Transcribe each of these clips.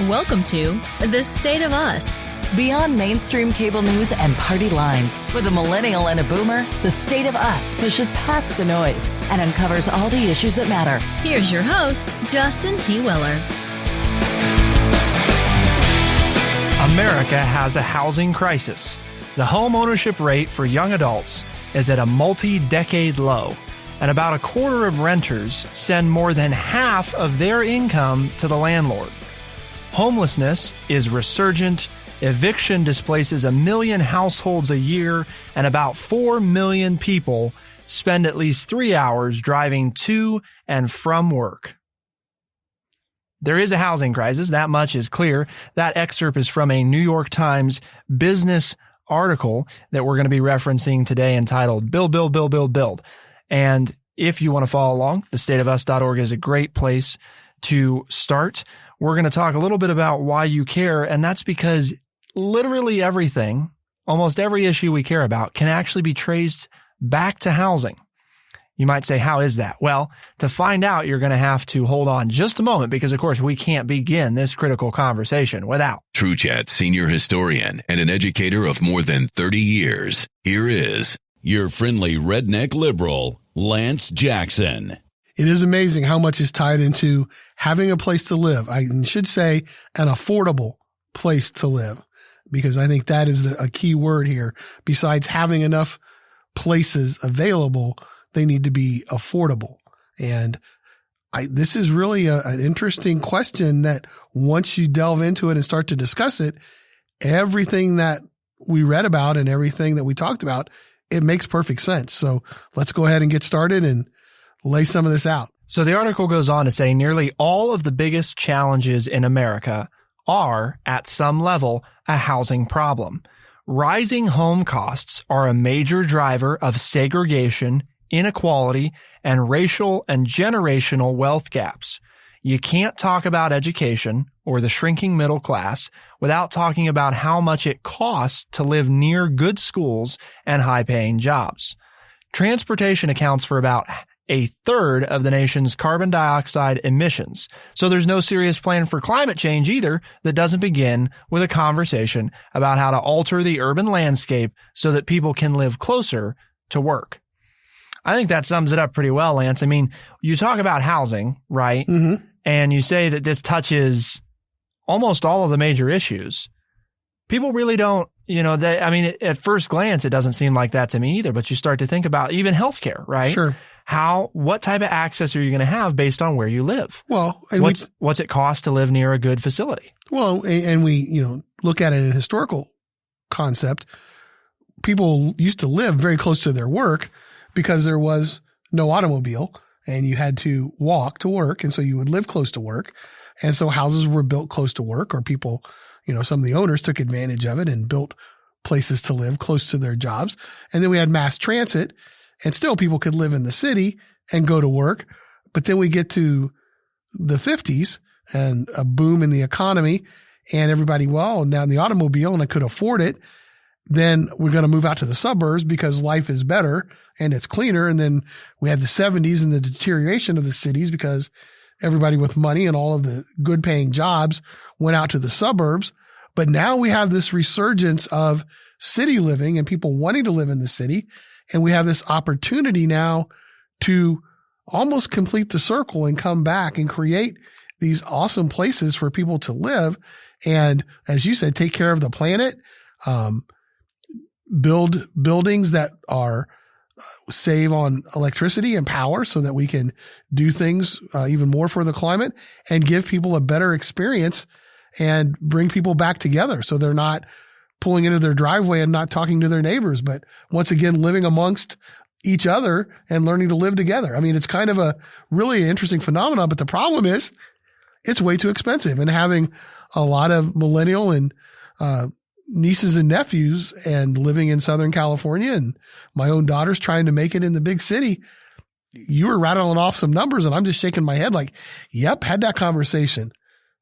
Welcome to The State of Us. Beyond mainstream cable news and party lines, with a millennial and a boomer, The State of Us pushes past the noise and uncovers all the issues that matter. Here's your host, Justin T. Weller. America has a housing crisis. The home ownership rate for young adults is at a multi-decade low, and about a quarter of renters send more than half of their income to the landlord. Homelessness is resurgent. Eviction displaces 1 million households a year, and about 4 million people spend at least 3 hours driving to and from work. There is a housing crisis, that much is clear. That excerpt is from a New York Times business article that we're going to be referencing today entitled Build, Build, Build, Build, Build. And if you want to follow along, thestateofus.org is a great place to start. We're going to talk a little bit about why you care, and that's because literally everything, almost every issue we care about, can actually be traced back to housing. You might say, how is that? Well, to find out, you're going to have to hold on just a moment because, of course, we can't begin this critical conversation without TrueChat senior historian and an educator of more than 30 years. Here is your friendly redneck liberal, Lance Jackson. It is amazing how much is tied into having a place to live. I should say an affordable place to live, because I think that is a key word here. Besides having enough places available, they need to be affordable. And this is really an interesting question that once you delve into it and start to discuss it, everything that we read about and everything that we talked about, it makes perfect sense. So let's go ahead and get started and lay some of this out. So the article goes on to say nearly all of the biggest challenges in America are, at some level, a housing problem. Rising home costs are a major driver of segregation, inequality, and racial and generational wealth gaps. You can't talk about education or the shrinking middle class without talking about how much it costs to live near good schools and high-paying jobs. Transportation accounts for about a third of the nation's carbon dioxide emissions. So there's no serious plan for climate change either that doesn't begin with a conversation about how to alter the urban landscape so that people can live closer to work. I think that sums it up pretty well, Lance. I mean, you talk about housing, right? Mm-hmm. And you say that this touches almost all of the major issues. People really don't, at first glance, it doesn't seem like that to me either, but you start to think about even healthcare, right? Sure. What type of access are you going to have based on where you live? Well, and what's it cost to live near a good facility? Well, and we, look at it in a historical concept. People used to live very close to their work because there was no automobile and you had to walk to work. And so you would live close to work. And so houses were built close to work, or people, some of the owners took advantage of it and built places to live close to their jobs. And then we had mass transit. And still people could live in the city and go to work. But then we get to the 50s and a boom in the economy and everybody, now in the automobile and I could afford it. Then we're going to move out to the suburbs because life is better and it's cleaner. And then we had the 70s and the deterioration of the cities because everybody with money and all of the good paying jobs went out to the suburbs. But now we have this resurgence of city living and people wanting to live in the city. And we have this opportunity now to almost complete the circle and come back and create these awesome places for people to live. And as you said, take care of the planet, build buildings that are save on electricity and power so that we can do things even more for the climate and give people a better experience and bring people back together so they're not pulling into their driveway and not talking to their neighbors, but once again, living amongst each other and learning to live together. I mean, it's kind of a really interesting phenomenon, but the problem is it's way too expensive. And having a lot of millennial and nieces and nephews and living in Southern California and my own daughter's trying to make it in the big city, you were rattling off some numbers and I'm just shaking my head like, yep, had that conversation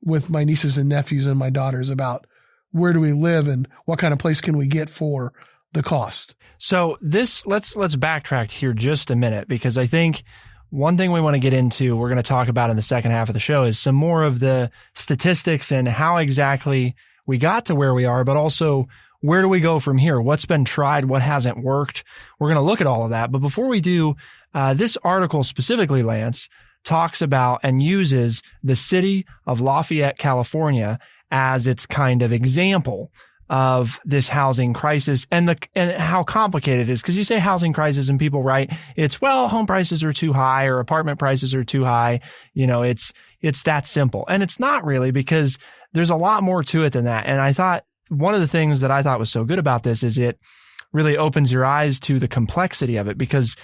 with my nieces and nephews and my daughters about where do we live and what kind of place can we get for the cost. So let's backtrack here just a minute, because I think one thing we want to get into, we're going to talk about in the second half of the show, is some more of the statistics and how exactly we got to where we are, but also where do we go from here? What's been tried? What hasn't worked? We're going to look at all of that. But before we do, this article specifically, Lance, talks about and uses the city of Lafayette, California as its kind of example of this housing crisis and how complicated it is. Because you say housing crisis and people write, it's, well, home prices are too high or apartment prices are too high. You know, it's that simple. And it's not really, because there's a lot more to it than that. And I thought one of the things that I thought was so good about this is it really opens your eyes to the complexity of it, because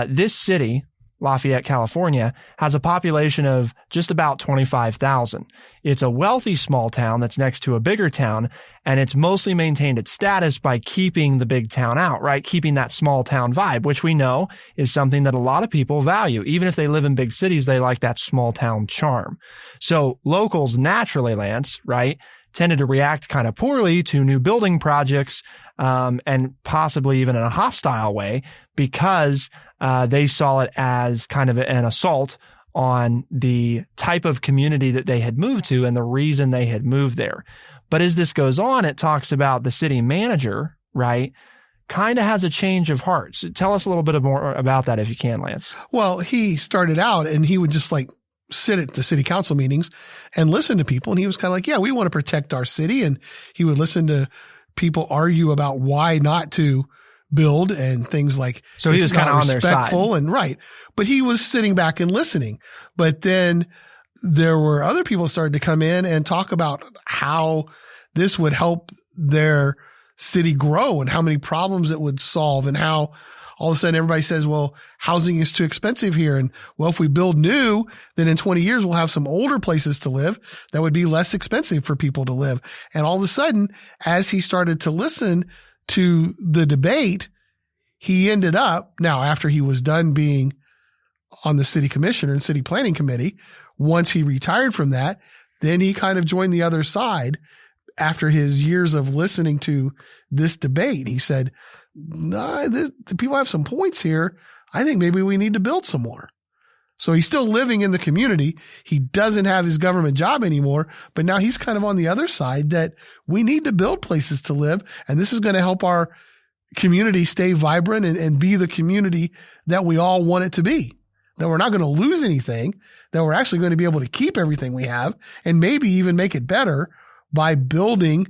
this city, Lafayette, California, has a population of just about 25,000. It's a wealthy small town that's next to a bigger town, and it's mostly maintained its status by keeping the big town out, right? Keeping that small town vibe, which we know is something that a lot of people value. Even if they live in big cities, they like that small town charm. So locals naturally, Lance, right, tended to react kind of poorly to new building projects, and possibly even in a hostile way, because they saw it as kind of an assault on the type of community that they had moved to and the reason they had moved there. But as this goes on, it talks about the city manager, right, kind of has a change of heart. So tell us a little bit more about that if you can, Lance. Well, he started out and he would just like sit at the city council meetings and listen to people. And he was kind of like, yeah, we want to protect our city. And he would listen to people argue about why not to build and things like, so he was kind of on their side. And right. But he was sitting back and listening. But then there were other people started to come in and talk about how this would help their city grow and how many problems it would solve, and how all of a sudden everybody says, well, housing is too expensive here. And well, if we build new, then in 20 years, we'll have some older places to live that would be less expensive for people to live. And all of a sudden, as he started to listen to the debate, he ended up, now after he was done being on the city commissioner and city planning committee, once he retired from that, then he kind of joined the other side after his years of listening to this debate. He said, nah, the people have some points here. I think maybe we need to build some more. So he's still living in the community. He doesn't have his government job anymore, but now he's kind of on the other side that we need to build places to live. And this is going to help our community stay vibrant and be the community that we all want it to be. That we're not going to lose anything, that we're actually going to be able to keep everything we have and maybe even make it better by building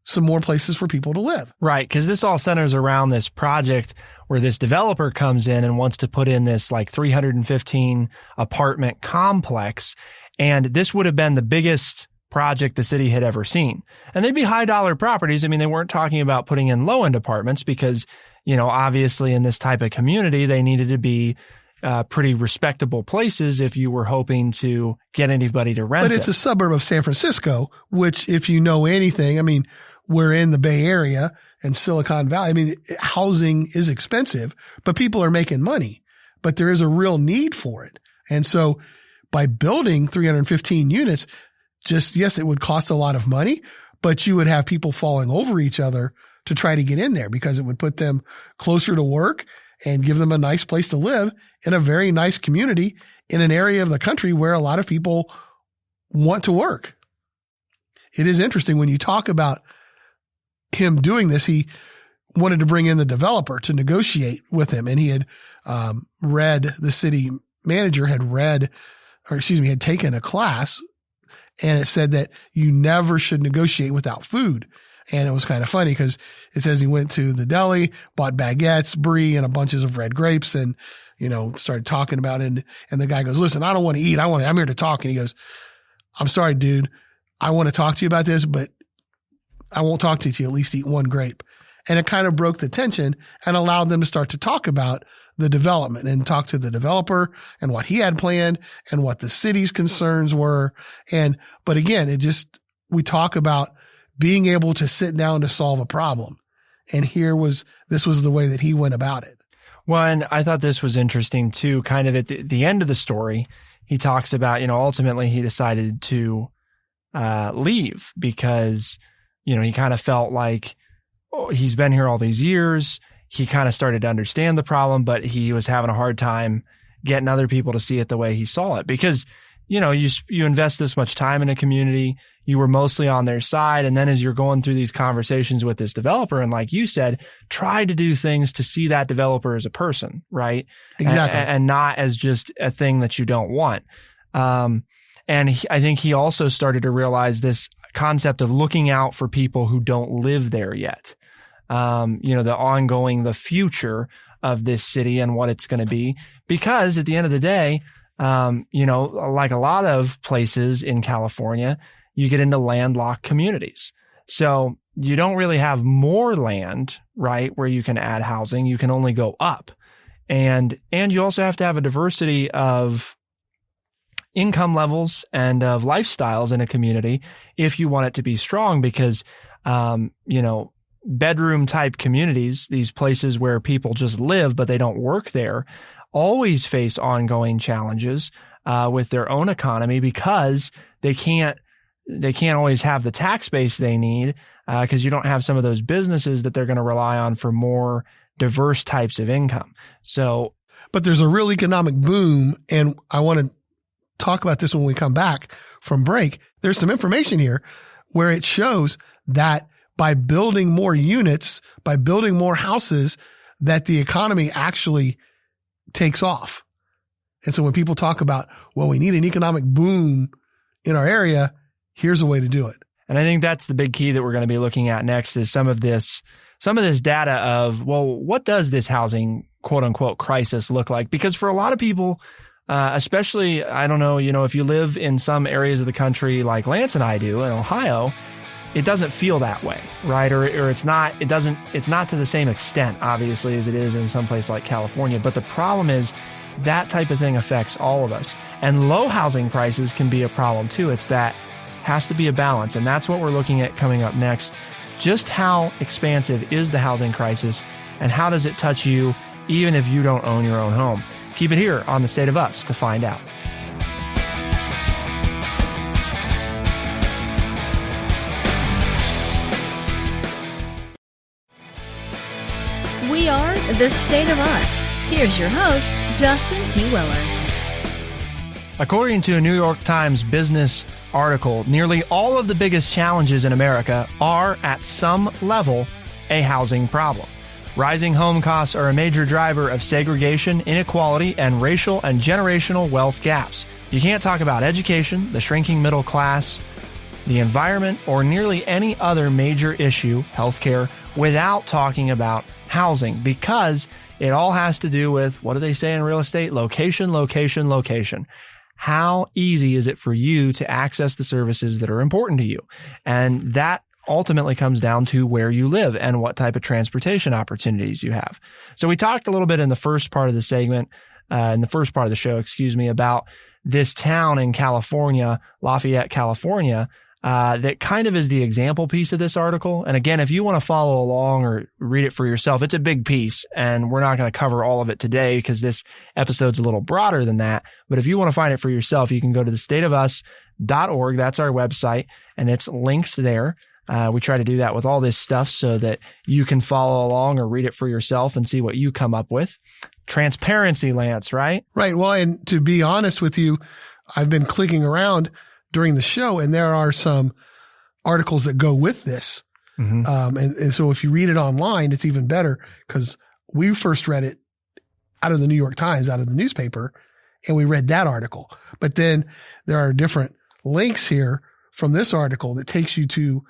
some more places for people to live. Right. Because this all centers around this project where this developer comes in and wants to put in this like 315 apartment complex. And this would have been the biggest project the city had ever seen. And they'd be high dollar properties. I mean, they weren't talking about putting in low end apartments because, you know, obviously in this type of community, they needed to be pretty respectable places if you were hoping to get anybody to rent. But it's a suburb of San Francisco, which if you know anything, I mean, we're in the Bay Area and Silicon Valley. I mean, housing is expensive, but people are making money, but there is a real need for it. And so by building 315 units, yes, it would cost a lot of money, but you would have people falling over each other to try to get in there because it would put them closer to work and give them a nice place to live in a very nice community in an area of the country where a lot of people want to work. It is interesting when you talk about him doing this, he wanted to bring in the developer to negotiate with him. And he had the city manager had taken a class, and it said that you never should negotiate without food. And it was kind of funny because it says he went to the deli, bought baguettes, brie, and a bunches of red grapes, and, you know, started talking about it. And the guy goes, listen, I don't want to eat. I'm here to talk. And he goes, I'm sorry, dude. I want to talk to you about this, but I won't talk to you till you at least eat one grape. And it kind of broke the tension and allowed them to start to talk about the development and talk to the developer and what he had planned and what the city's concerns were. But again, we talk about being able to sit down to solve a problem. And this was the way that he went about it. Well, and I thought this was interesting too, kind of at the end of the story, he talks about, you know, ultimately he decided to leave because, you know, he kind of felt like he's been here all these years. He kind of started to understand the problem, but he was having a hard time getting other people to see it the way he saw it. Because, you invest this much time in a community, you were mostly on their side. And then as you're going through these conversations with this developer, and like you said, try to do things to see that developer as a person, right? Exactly. And not as just a thing that you don't want. I think he also started to realize this concept of looking out for people who don't live there yet. The future of this city and what it's going to be, because at the end of the day, like a lot of places in California, you get into landlocked communities. So you don't really have more land, right, where you can add housing. You can only go up. And you also have to have a diversity of income levels and of lifestyles in a community if you want it to be strong, because, bedroom type communities, these places where people just live, but they don't work there, always face ongoing challenges, with their own economy, because they can't always have the tax base they need, because you don't have some of those businesses that they're going to rely on for more diverse types of income. So, but there's a real economic boom, and I want to talk about this when we come back from break. There's some information here where it shows that by building more units, by building more houses, that the economy actually takes off. And so when people talk about, well, we need an economic boom in our area, here's a way to do it. And I think that's the big key that we're going to be looking at next, is some of this data of, well, what does this housing quote unquote crisis look like? Because for a lot of people, especially, I don't know, if you live in some areas of the country like Lance and I do in Ohio, it doesn't feel that way, right? Or it's not to the same extent, obviously, as it is in some place like California. But the problem is that type of thing affects all of us. And low housing prices can be a problem too. Has to be a balance. And that's what we're looking at coming up next. Just how expansive is the housing crisis, and how does it touch you even if you don't own your own home? Keep it here on The State of Us to find out. We are The State of Us. Here's your host, Justin T. Weller. According to a New York Times business article, nearly all of the biggest challenges in America are, at some level, a housing problem. Rising home costs are a major driver of segregation, inequality, and racial and generational wealth gaps. You can't talk about education, the shrinking middle class, the environment, or nearly any other major issue, healthcare, without talking about housing, because it all has to do with, what do they say in real estate? Location, location, location. How easy is it for you to access the services that are important to you? And that ultimately comes down to where you live and what type of transportation opportunities you have. So we talked a little bit in the first part of the segment, in the first part of the show, about this town in California, Lafayette, California, that kind of is the example piece of this article. And again, if you want to follow along or read it for yourself, it's a big piece, and we're not going to cover all of it today because this episode's a little broader than that. But if you want to find it for yourself, you can go to thestateofus.org. That's our website, and it's linked there. We try to do that with all this stuff so that you can follow along or read it for yourself and see what you come up with. Transparency, Lance, right? Right. Well, and to be honest with you, I've been clicking around during the show, and there are some articles that go with this. Mm-hmm. And so if you read it online, it's even better, because we first read it out of the New York Times, out of the newspaper, and we read that article. But then there are different links here from this article that takes you to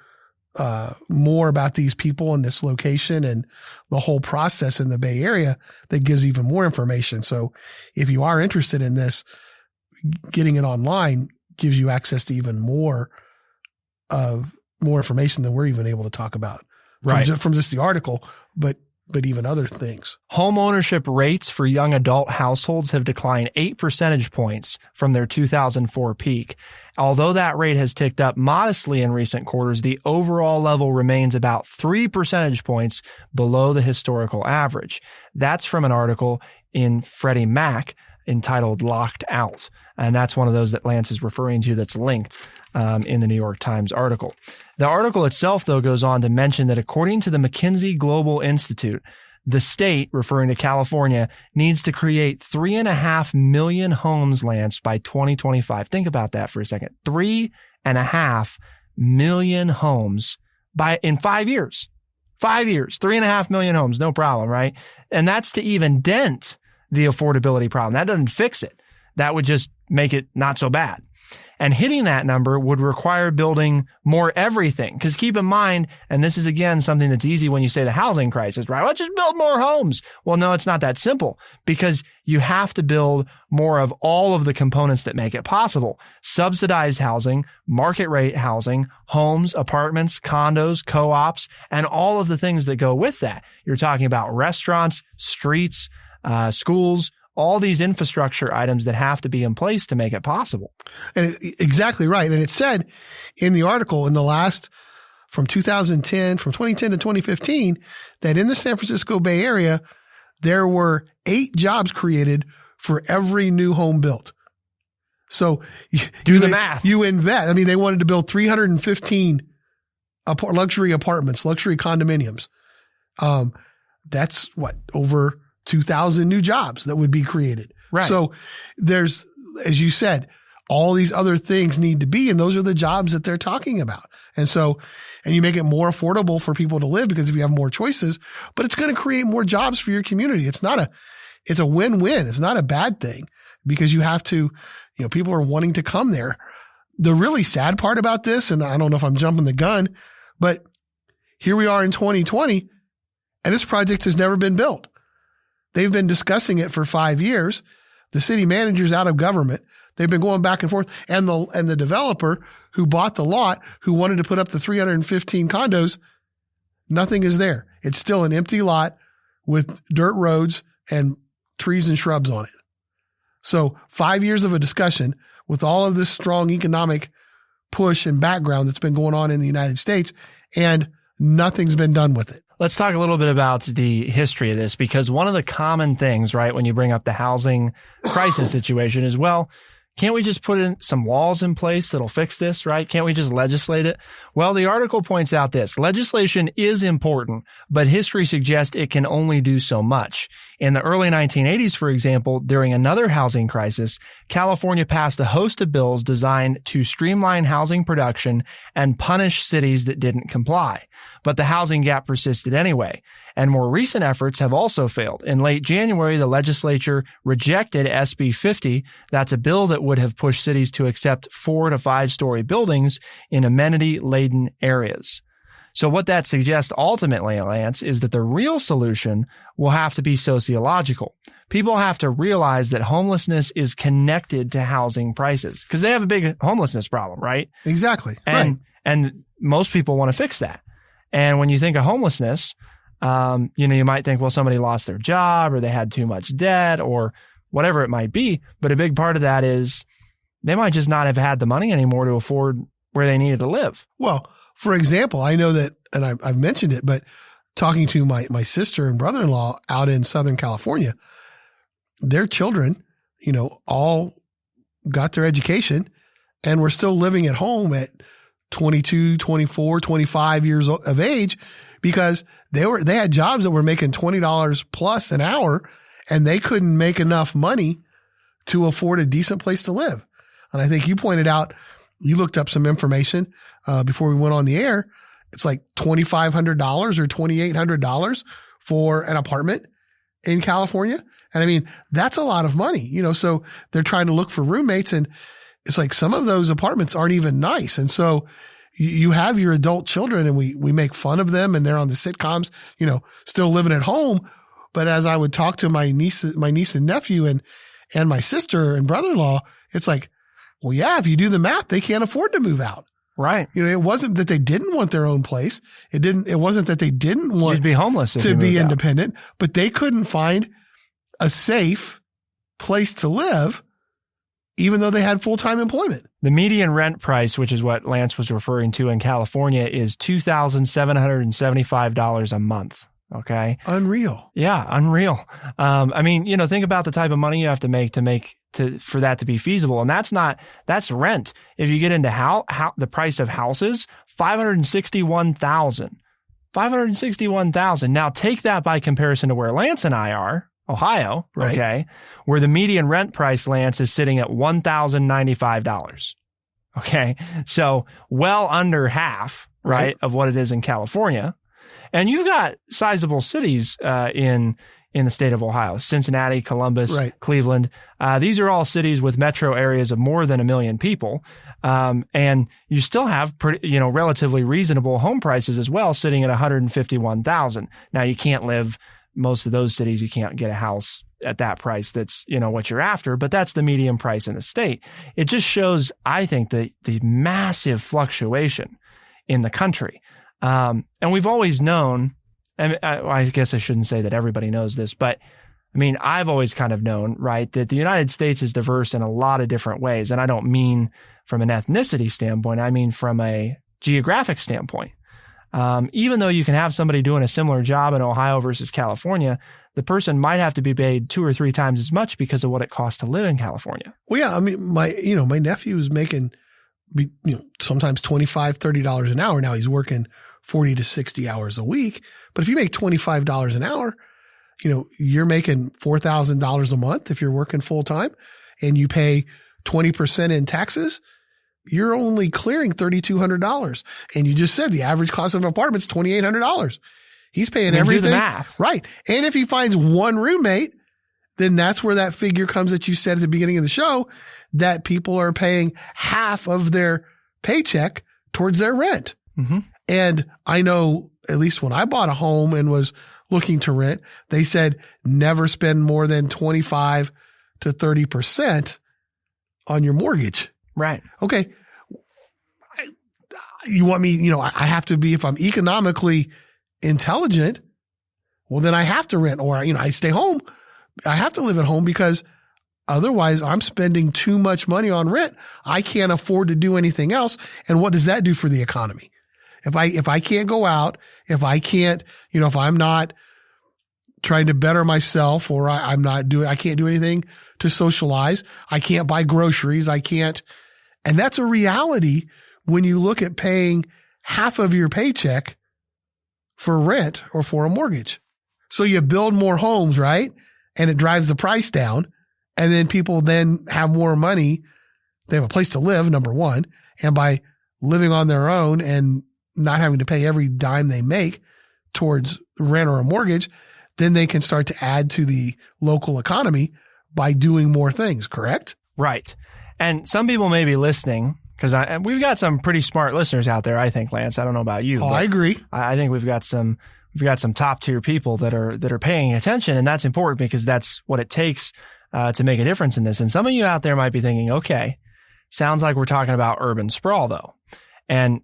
more about these people and this location and the whole process in the Bay Area that gives even more information. So if you are interested in this, getting it online gives you access to even more information than we're even able to talk about, right? From just the article, but even other things. Home ownership rates for young adult households have declined 8 percentage points from their 2004 peak. Although that rate has ticked up modestly in recent quarters, the overall level remains about 3 percentage points below the historical average. That's from an article in Freddie Mac entitled Locked Out. And that's one of those that Lance is referring to that's linked in the New York Times article. The article itself, though, goes on to mention that according to the McKinsey Global Institute, the state, referring to California, needs to create 3.5 million homes, Lance, by 2025. Think about that for a second. 3.5 million homes in 5 years. 5 years, 3.5 million homes, no problem, right? And that's to even dent the affordability problem. That doesn't fix it. That would just make it not so bad. And hitting that number would require building more everything. Because keep in mind, and this is again something that's easy when you say the housing crisis, right? Let's just build more homes. Well, no, it's not that simple, because you have to build more of all of the components that make it possible. Subsidized housing, market rate housing, homes, apartments, condos, co-ops, and all of the things that go with that. You're talking about restaurants, streets, schools, all these infrastructure items that have to be in place to make it possible. And exactly right. And it said in the article from 2010 to 2015, that in the San Francisco Bay Area, there were 8 jobs created for every new home built. So do the math. You invest. I mean, they wanted to build 315 luxury apartments, luxury condominiums. That's over 2,000 new jobs that would be created. Right. So there's, as you said, all these other things need to be, and those are the jobs that they're talking about. And you make it more affordable for people to live, because if you have more choices, but it's going to create more jobs for your community. It's a win-win. It's not a bad thing, because you have to, people are wanting to come there. The really sad part about this, and I don't know if I'm jumping the gun, but here we are in 2020, and this project has never been built. They've been discussing it for 5 years. The city manager's out of government. They've been going back and forth. And the developer who bought the lot, who wanted to put up the 315 condos, nothing is there. It's still an empty lot with dirt roads and trees and shrubs on it. So 5 years of a discussion with all of this strong economic push and background that's been going on in the United States, and nothing's been done with it. Let's talk a little bit about the history of this, because one of the common things, right, when you bring up the housing crisis situation is, well, can't we just put in some walls in place that'll fix this, right? Can't we just legislate it? Well, the article points out this. Legislation is important, but history suggests it can only do so much. In the early 1980s, for example, during another housing crisis, California passed a host of bills designed to streamline housing production and punish cities that didn't comply. But the housing gap persisted anyway. And more recent efforts have also failed. In late January, the legislature rejected SB 50. That's a bill that would have pushed cities to accept 4 to 5 story buildings in amenity-laden areas. So what that suggests ultimately, Lance, is that the real solution will have to be sociological. People have to realize that homelessness is connected to housing prices, because they have a big homelessness problem, right? Exactly. And most people want to fix that. And when you think of homelessness, you might think, well, somebody lost their job, or they had too much debt, or whatever it might be. But a big part of that is they might just not have had the money anymore to afford where they needed to live. Well, for example, I know that, and I've mentioned it, but talking to my sister and brother-in-law out in Southern California, their children, all got their education and were still living at home at 22, 24, 25 years of age, because they had jobs that were making $20 plus an hour, and they couldn't make enough money to afford a decent place to live. And I think you pointed out, you looked up some information before we went on the air. It's like $2,500 or $2,800 for an apartment in California. And I mean, that's a lot of money, so they're trying to look for roommates, and it's like some of those apartments aren't even nice. And so you have your adult children, and we make fun of them, and they're on the sitcoms, still living at home. But as I would talk to my niece and nephew and my sister and brother-in-law, it's like, well, yeah, if you do the math, they can't afford to move out. Right. It wasn't that they didn't want their own place. It wasn't that they didn't want to be homeless to be independent, but they couldn't find a safe place to live, even though they had full-time employment. The median rent price, which is what Lance was referring to in California, is $2,775 a month. Okay. Unreal. Yeah. Unreal. Think about the type of money you have to make for that to be feasible. And that's rent. If you get into the price of houses, $561,000 $561,000. Now take that by comparison to where Lance and I are, Ohio, Right. okay, where the median rent price, Lance, is sitting at $1,095. Okay. So well under half, right, of what it is in California. And you've got sizable cities in the state of Ohio: Cincinnati, Columbus, Right. Cleveland. These are all cities with metro areas of more than 1 million people. And you still have pretty, relatively reasonable home prices as well, sitting at $151,000. Now you can't live, most of those cities, you can't get a house at that price. That's, what you're after, but that's the median price in the state. It just shows, I think, the massive fluctuation in the country. And we've always known, and I guess I shouldn't say that everybody knows this, but I mean, I've always kind of known, right, that the United States is diverse in a lot of different ways. And I don't mean from an ethnicity standpoint, I mean from a geographic standpoint. Even though you can have somebody doing a similar job in Ohio versus California, the person might have to be paid 2 or 3 times as much because of what it costs to live in California. Well, yeah. I mean, my nephew was making, sometimes $25, $30 an hour. Now he's working 40 to 60 hours a week. But if you make $25 an hour, you're making $4,000 a month if you're working full time, and you pay 20% in taxes, you're only clearing $3,200. And you just said the average cost of an apartment is $2,800. He's paying everything. Do the math. Right. And if he finds one roommate, then that's where that figure comes that you said at the beginning of the show, that people are paying half of their paycheck towards their rent. Mm-hmm. And I know, at least when I bought a home and was looking to rent, they said never spend more than 25 to 30% on your mortgage. Right. Okay. You want me, I have to be, if I'm economically intelligent, well, then I have to rent, or, I stay home. I have to live at home because otherwise I'm spending too much money on rent. I can't afford to do anything else. And what does that do for the economy? If I can't go out, if I can't, if I'm not trying to better myself, or I can't do anything to socialize, I can't buy groceries, I can't. And that's a reality when you look at paying half of your paycheck for rent or for a mortgage. So you build more homes, right? And it drives the price down. And then people then have more money. They have a place to live, number one. And by living on their own and not having to pay every dime they make towards rent or a mortgage, then they can start to add to the local economy by doing more things, correct? Right. And some people may be listening, because we've got some pretty smart listeners out there, I think, Lance. I don't know about you. Oh, I agree. I think we've got some top tier people that are paying attention, and that's important because that's what it takes to make a difference in this. And some of you out there might be thinking, okay, sounds like we're talking about urban sprawl though. And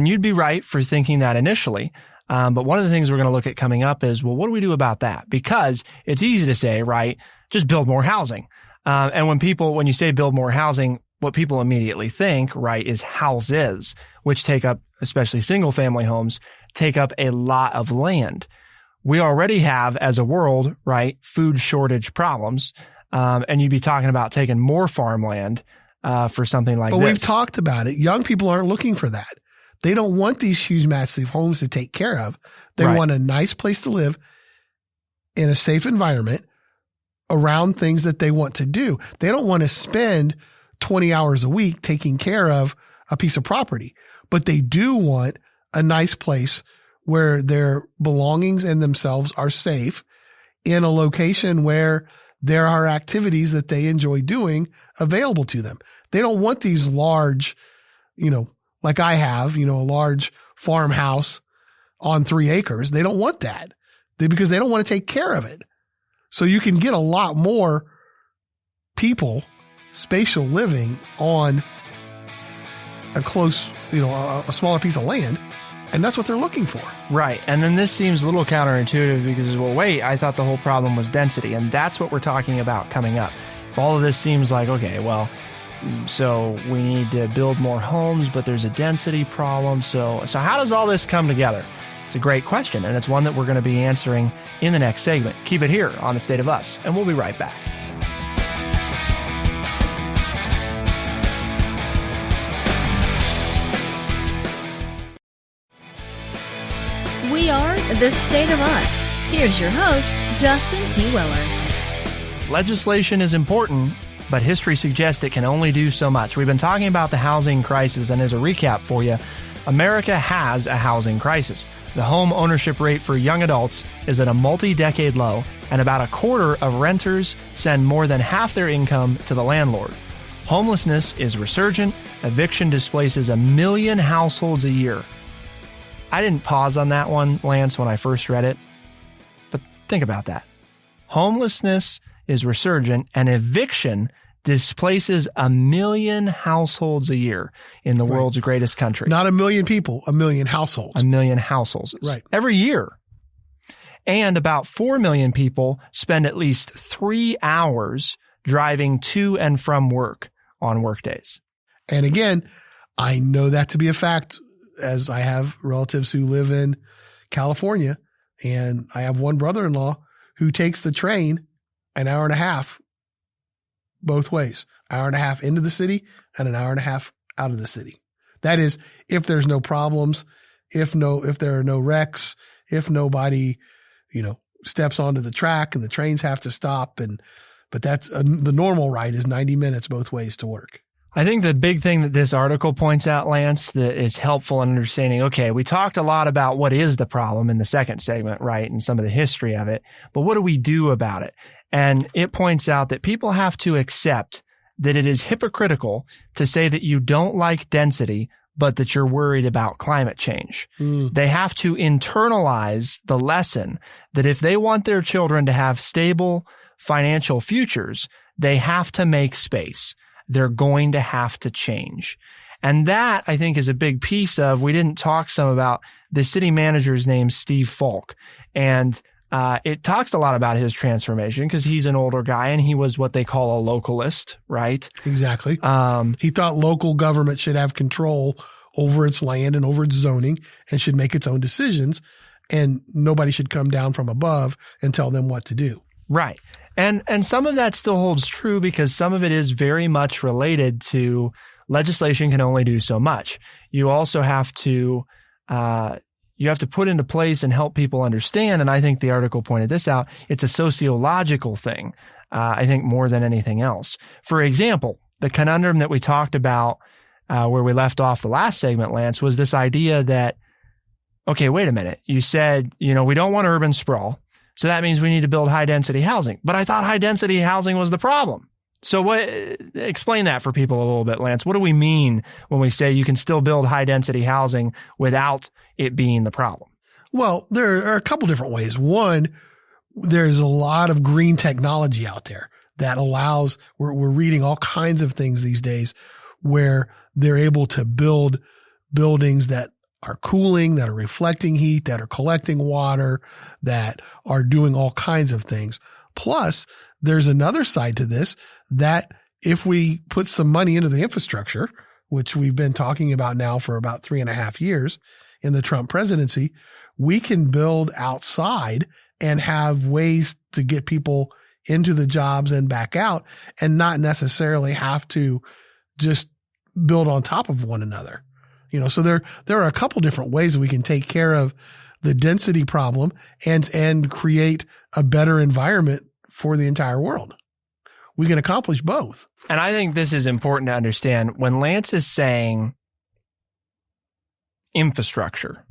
you'd be right for thinking that initially. But one of the things we're going to look at coming up is, well, what do we do about that? Because it's easy to say, right, just build more housing. And when you say build more housing, what people immediately think, right, is houses, which take up, especially single family homes, take up a lot of land. We already have, as a world, right, food shortage problems. And you'd be talking about taking more farmland for something like this. But we've talked about it. Young people aren't looking for that. They don't want these huge, massive homes to take care of. They Right. want a nice place to live in a safe environment around things that they want to do. They don't want to spend 20 hours a week taking care of a piece of property, but they do want a nice place where their belongings and themselves are safe in a location where there are activities that they enjoy doing available to them. They don't want these large, like I have, a large farmhouse on 3 acres. They don't want that because they don't want to take care of it. So you can get a lot more people, spatial living on a close, a smaller piece of land. And that's what they're looking for. Right. And then this seems a little counterintuitive because, well, wait, I thought the whole problem was density. And that's what we're talking about coming up. All of this seems like, okay, well, so we need to build more homes, but there's a density problem. So how does all this come together? It's a great question, and it's one that we're going to be answering in the next segment. Keep it here on The State of Us, and we'll be right back. are the State of Us. Here's your host, Justin T. Weller. Legislation is important, but history suggests it can only do so much. We've been talking about the housing crisis, and as a recap for you, America has a housing crisis. The home ownership rate for young adults is at a multi-decade low, and about a quarter of renters send more than half their income to the landlord. Homelessness is resurgent. Eviction displaces 1 million households a year. I didn't pause on that one, Lance, when I first read it, but think about that. Homelessness is resurgent, and eviction displaces 1 million households a year in the world's greatest country. Not 1 million people, 1 million households. 1 million households. Right. Every year. And about 4 million people spend at least 3 hours driving to and from work on work days. And again, I know that to be a fact, as I have relatives who live in California, and I have one brother-in-law who takes the train an hour and a half both ways, hour and a half into the city and an hour and a half out of the city. That is, if there's no problems, if there are no wrecks, if nobody, steps onto the track and the trains have to stop. But that's the normal ride is 90 minutes both ways to work. I think the big thing that this article points out, Lance, that is helpful in understanding, okay, we talked a lot about what is the problem in the second segment, right? And some of the history of it, but what do we do about it? And it points out that people have to accept that it is hypocritical to say that you don't like density, but that you're worried about climate change. They have to internalize the lesson that if they want their children to have stable financial futures, they have to make space. They're going to have to change. And that, I think, is a big piece of, we didn't talk some about the city manager's name, Steve Falk. And it talks a lot about his transformation because he's an older guy and he was what they call a localist, right? Exactly. He thought local government should have control over its land and over its zoning and should make its own decisions, and nobody should come down from above and tell them what to do. Right. And some of that still holds true because some of it is very much related to legislation can only do so much. You also have to put into place and help people understand. And I think the article pointed this out. It's a sociological thing, I think, more than anything else. For example, the conundrum that we talked about where we left off the last segment, Lance, was this idea that, okay, wait a minute. You said, we don't want urban sprawl. So that means we need to build high density housing. But I thought high density housing was the problem. So explain that for people a little bit, Lance. What do we mean when we say you can still build high density housing without it being the problem? Well, there are a couple different ways. One, there's a lot of green technology out there that allows, we're reading all kinds of things these days where they're able to build buildings that are cooling, that are reflecting heat, that are collecting water, that are doing all kinds of things. Plus, there's another side to this that if we put some money into the infrastructure, which we've been talking about now for about 3.5 years in the Trump presidency, we can build outside and have ways to get people into the jobs and back out and not necessarily have to just build on top of one another. So there are a couple different ways that we can take care of the density problem and create a better environment for the entire world. We can accomplish both. And I think this is important to understand. When Lance is saying infrastructure,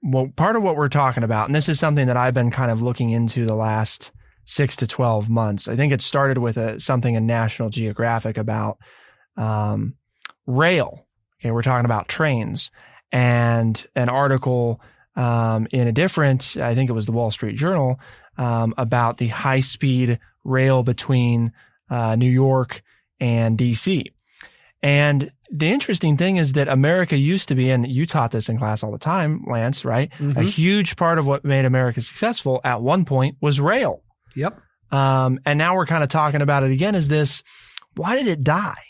well, part of what we're talking about, and this is something that I've been kind of looking into the last 6 to 12 months. I think it started with something in National Geographic about rail. Okay, we're talking about trains, and an article in a different, I think it was the Wall Street Journal, about the high-speed rail between New York and D.C. And the interesting thing is that America used to be, and you taught this in class all the time, Lance, right? Mm-hmm. A huge part of what made America successful at one point was rail. Yep. And now we're kind of talking about it again is this, why did it die?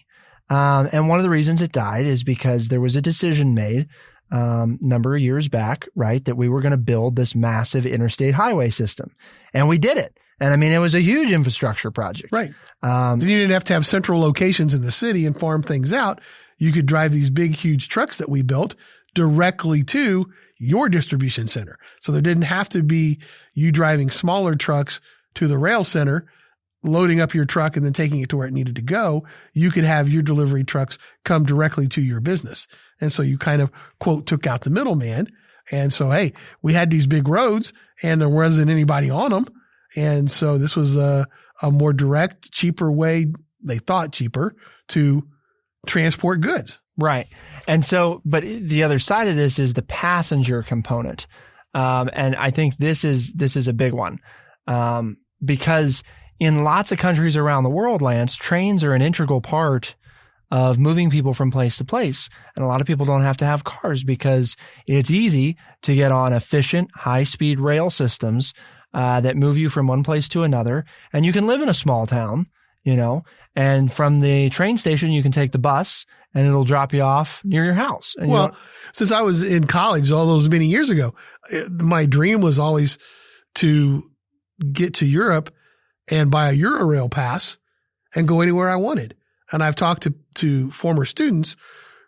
And one of the reasons it died is because there was a decision made number of years back, right, that we were going to build this massive interstate highway system. And we did it. And I mean, it was a huge infrastructure project. Right. You didn't have to have central locations in the city and farm things out. You could drive these big, huge trucks that we built directly to your distribution center. So there didn't have to be you driving smaller trucks to the rail center, loading up your truck and then taking it to where it needed to go. You could have your delivery trucks come directly to your business. And so you kind of, quote, took out the middleman. And so, hey, we had these big roads and there wasn't anybody on them. And so this was a more direct, cheaper way, they thought cheaper, to transport goods. Right. And so, but the other side of this is the passenger component. And I think this is a big one. Because in lots of countries around the world, Lance, trains are an integral part of moving people from place to place. And a lot of people don't have to have cars because it's easy to get on efficient, high-speed rail systems that move you from one place to another. And you can live in a small town, and from the train station, you can take the bus and it'll drop you off near your house. And well, since I was in college all those many years ago, my dream was always to get to Europe and buy a Eurail pass and go anywhere I wanted. And I've talked to former students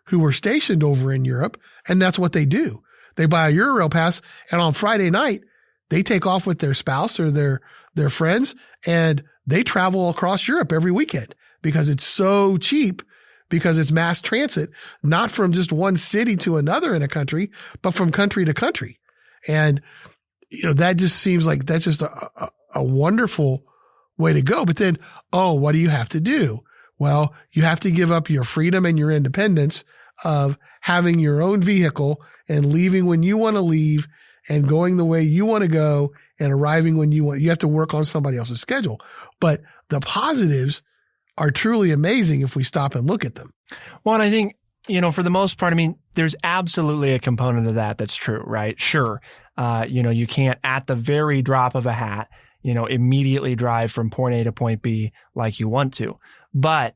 who were stationed over in Europe, and that's what they do. They buy a Eurail pass, and on Friday night, they take off with their spouse or their friends, and they travel across Europe every weekend because it's so cheap, because it's mass transit, not from just one city to another in a country, but from country to country. And, that just seems like that's just a wonderful way to go. But then, what do you have to do? Well, you have to give up your freedom and your independence of having your own vehicle and leaving when you want to leave and going the way you want to go and arriving when you want. You have to work on somebody else's schedule. But the positives are truly amazing if we stop and look at them. Well, and I think, for the most part, there's absolutely a component of that that's true, right? Sure. You can't at the very drop of a hat, immediately drive from point A to point B like you want to. But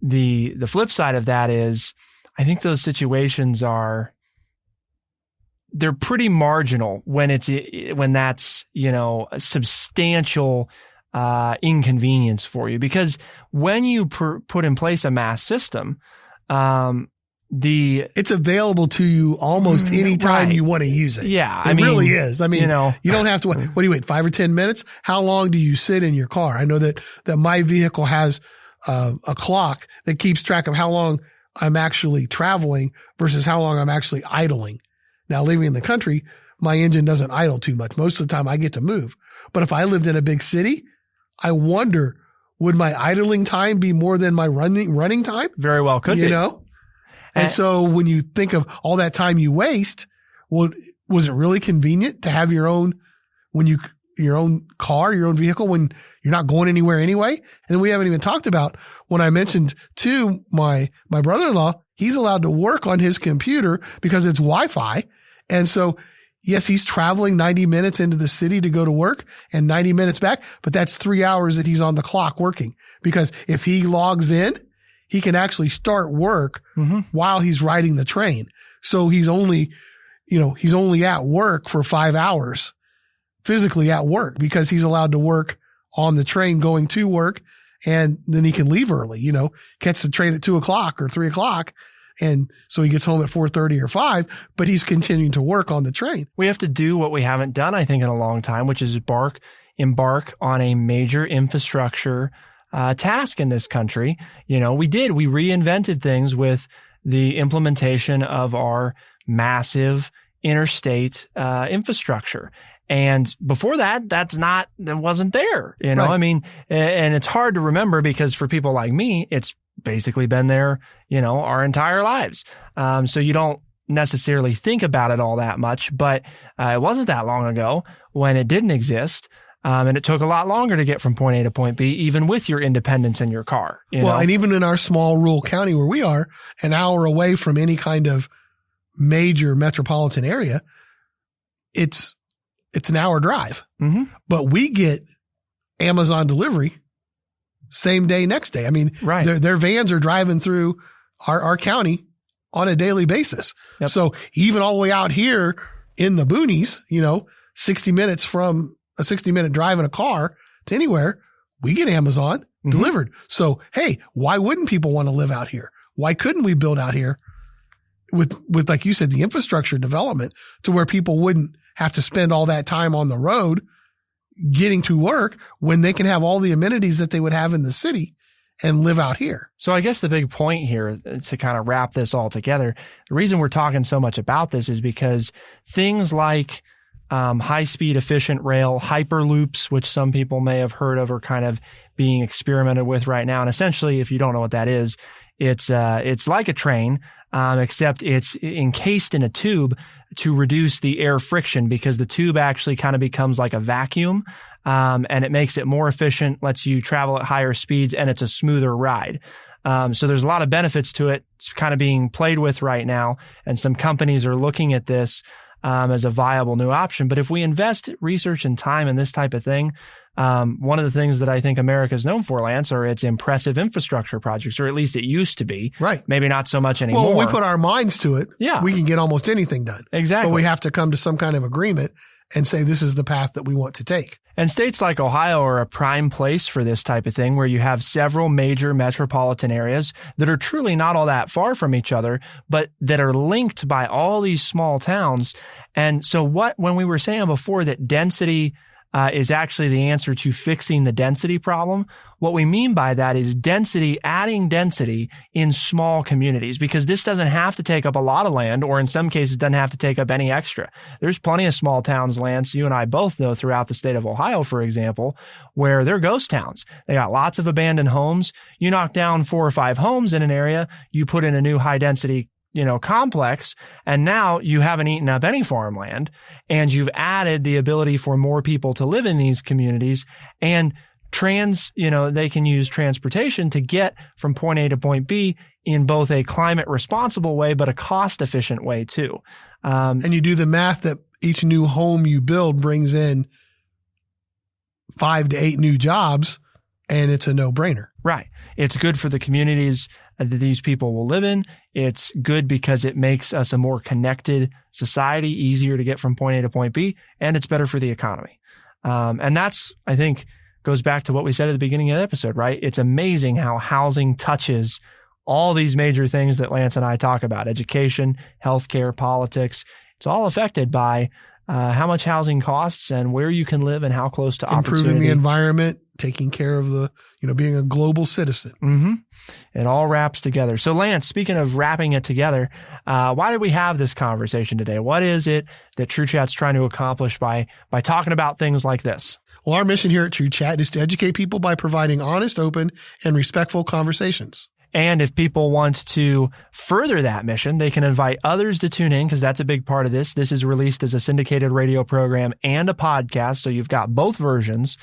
the flip side of that is, I think those situations they're pretty marginal when that's, a substantial inconvenience for you. Because when you put in place a mass system, it's available to you almost any time you want to use it. Yeah. It really is. You don't have to wait. What do you wait? 5 or 10 minutes? How long do you sit in your car? I know that my vehicle has a clock that keeps track of how long I'm actually traveling versus how long I'm actually idling. Now, living in the country, my engine doesn't idle too much. Most of the time I get to move. But if I lived in a big city, I wonder, would my idling time be more than my running time? Very well could be. And so when you think of all that time you waste, well, was it really convenient to have your own car, your own vehicle when you're not going anywhere anyway? And then we haven't even talked about when I mentioned to my brother-in-law, he's allowed to work on his computer because it's Wi-Fi. And so, yes, he's traveling 90 minutes into the city to go to work and 90 minutes back, but that's 3 hours that he's on the clock working, because if he logs in, he can actually start work while he's riding the train. So he's only at work for 5 hours, physically at work, because he's allowed to work on the train going to work, and then he can leave early, catch the train at 2:00 or 3:00. And so he gets home at 4:30 or 5, but he's continuing to work on the train. We have to do what we haven't done, I think, in a long time, which is embark on a major infrastructure task in this country. We reinvented things with the implementation of our massive interstate infrastructure. And before that, that wasn't there, Right. And it's hard to remember because for people like me, it's basically been there, our entire lives. So you don't necessarily think about it all that much, but it wasn't that long ago when it didn't exist. And it took a lot longer to get from point A to point B, even with your independence in your car. And even in our small rural county where we are, an hour away from any kind of major metropolitan area, it's an hour drive. Mm-hmm. But we get Amazon delivery same day, next day. Right. Their vans are driving through our county on a daily basis. Yep. So even all the way out here in the boonies, 60 minutes from a 60-minute drive in a car to anywhere, we get Amazon delivered. So, hey, why wouldn't people want to live out here? Why couldn't we build out here? with, like you said, the infrastructure development to where people wouldn't have to spend all that time on the road getting to work when they can have all the amenities that they would have in the city and live out here. So I guess the big point here to kind of wrap this all together, the reason we're talking so much about this is because things like high-speed efficient rail, hyperloops, which some people may have heard of, are kind of being experimented with right now. And essentially, if you don't know what that is, it's like a train, except it's encased in a tube to reduce the air friction, because the tube actually kind of becomes like a vacuum. And it makes it more efficient, lets you travel at higher speeds, and it's a smoother ride. So there's a lot of benefits to it. It's kind of being played with right now, and some companies are looking at this as a viable new option. But if we invest research and time in this type of thing, one of the things that I think America is known for, Lance, are its impressive infrastructure projects, or at least it used to be. Right. Maybe not so much anymore. Well, when we put our minds to it, yeah, we can get almost anything done. Exactly. But we have to come to some kind of agreement and say this is the path that we want to take. And states like Ohio are a prime place for this type of thing, where you have several major metropolitan areas that are truly not all that far from each other, but that are linked by all these small towns. And so when we were saying before that density is actually the answer to fixing the density problem, what we mean by that is density, adding density in small communities, because this doesn't have to take up a lot of land, or in some cases doesn't have to take up any extra. There's plenty of small towns, Lance, you and I both know, throughout the state of Ohio, for example, where they're ghost towns. They got lots of abandoned homes. You knock down 4 or 5 homes in an area, you put in a new high density complex, and now you haven't eaten up any farmland, and you've added the ability for more people to live in these communities, and they can use transportation to get from point A to point B in both a climate responsible way, but a cost efficient way too. And you do the math that each new home you build brings in 5 to 8 new jobs, and it's a no-brainer. Right. It's good for the communities that these people will live in. It's good because it makes us a more connected society, easier to get from point A to point B, and it's better for the economy. And that's, I think, goes back to what we said at the beginning of the episode, right? It's amazing how housing touches all these major things that Lance and I talk about: education, healthcare, politics. It's all affected by how much housing costs and where you can live and how close to opportunity. Improving the environment, taking care of being a global citizen. Mm-hmm. It all wraps together. So Lance, speaking of wrapping it together, why did we have this conversation today? What is it that True Chat's trying to accomplish by talking about things like this? Well, our mission here at True Chat is to educate people by providing honest, open, and respectful conversations. And if people want to further that mission, they can invite others to tune in, because that's a big part of this. This is released as a syndicated radio program and a podcast, so you've got both versions.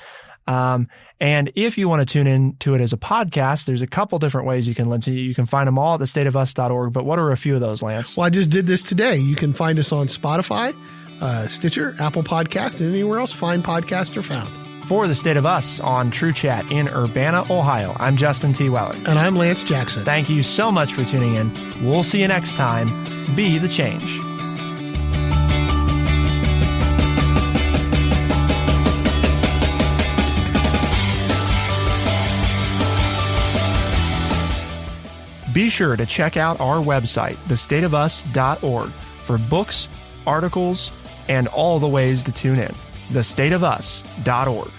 And if you want to tune in to it as a podcast, there's a couple different ways you can listen. You can find them all at thestateofus.org. But what are a few of those, Lance? Well, I just did this today. You can find us on Spotify, Stitcher, Apple Podcast, and anywhere else fine podcasts are found. For The State of Us on True Chat in Urbana, Ohio, I'm Justin T. Weller. And I'm Lance Jackson. Thank you so much for tuning in. We'll see you next time. Be the change. Be sure to check out our website, thestateofus.org, for books, articles, and all the ways to tune in. thestateofus.org.